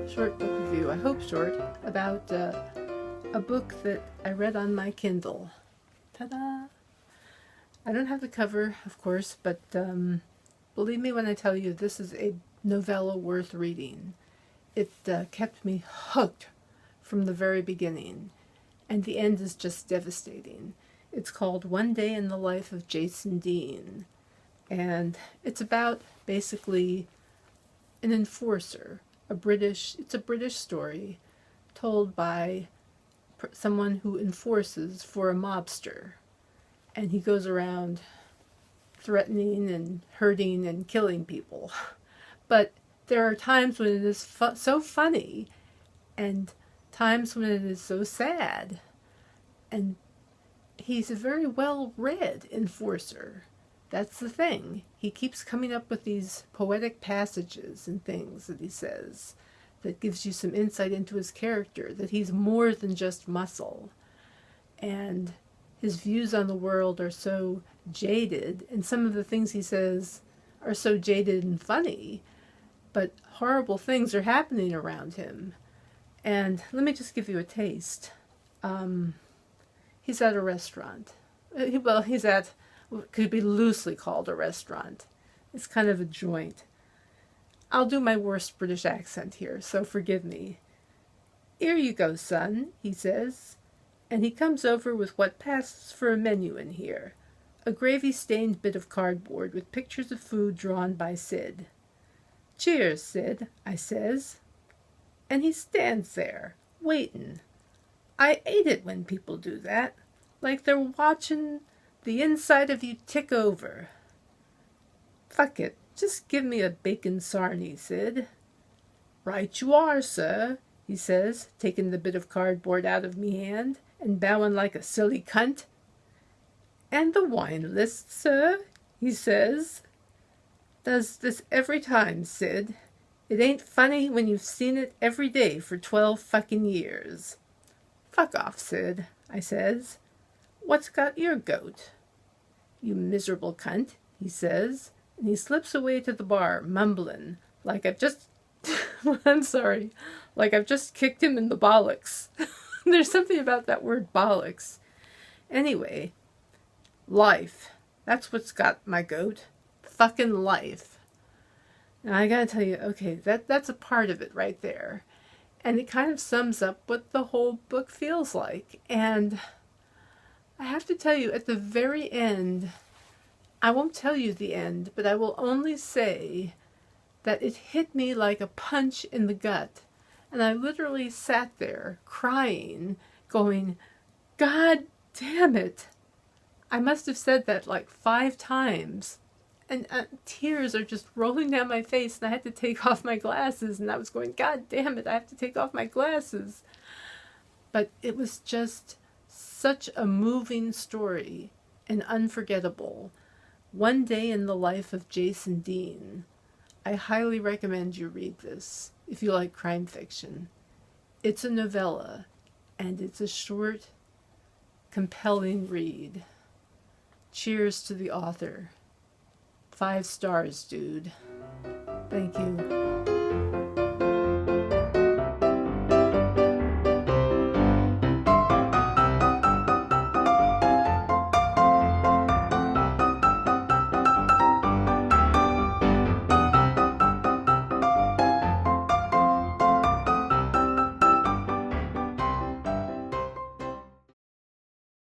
short book review, I hope short, about a book that I read on my Kindle. Ta-da! I don't have the cover, of course, but believe me when I tell you this is a novella worth reading. It kept me hooked from the very beginning, and the end is just devastating. It's called One Day in the Life of Jason Dean, and it's about basically an enforcer, it's a British story told by someone who enforces for a mobster, and he goes around threatening and hurting and killing people. But there are times when it is so funny, and times when it is so sad, and he's a very well-read enforcer. That's the thing. He keeps coming up with these poetic passages and things that he says that gives you some insight into his character, that he's more than just muscle. And his views on the world are so jaded, and some of the things he says are so jaded and funny, but horrible things are happening around him. And let me just give you a taste. He's at a restaurant. He's at what could be loosely called a restaurant. It's kind of a joint. I'll do my worst British accent here, so forgive me. "Here you go, son," he says, and he comes over with what passes for a menu in here, a gravy-stained bit of cardboard with pictures of food drawn by Sid. "Cheers, Sid," I says. And he stands there, waiting. I hate it when people do that, like they're watching the inside of you tick over. "Fuck it, just give me a bacon sarnie, Sid." "Right you are, sir," he says, taking the bit of cardboard out of me hand and bowing like a silly cunt. "And the wine list, sir," he says. "Does this every time, Sid. It ain't funny when you've seen it every day for 12 fucking years." "Fuck off, Sid," I says. "What's got your goat?" "You miserable cunt," he says, and he slips away to the bar, mumbling, like I've just, I'm sorry, like I've just kicked him in the bollocks. There's something about that word bollocks. Anyway, life. That's what's got my goat. Fucking life. Now I gotta tell you, okay, that's a part of it right there. And it kind of sums up what the whole book feels like. And I have to tell you, at the very end, I won't tell you the end, but I will only say that it hit me like a punch in the gut. And I literally sat there crying, going, "God damn it." I must have said that like 5 times. And tears are just rolling down my face, and I had to take off my glasses, and I was going, "God damn it, I have to take off my glasses." But it was just such a moving story and unforgettable. One Day in the Life of Jason Dean. I highly recommend you read this if you like crime fiction. It's a novella, and it's a short, compelling read. Cheers to the author. 5 stars, dude. Thank you.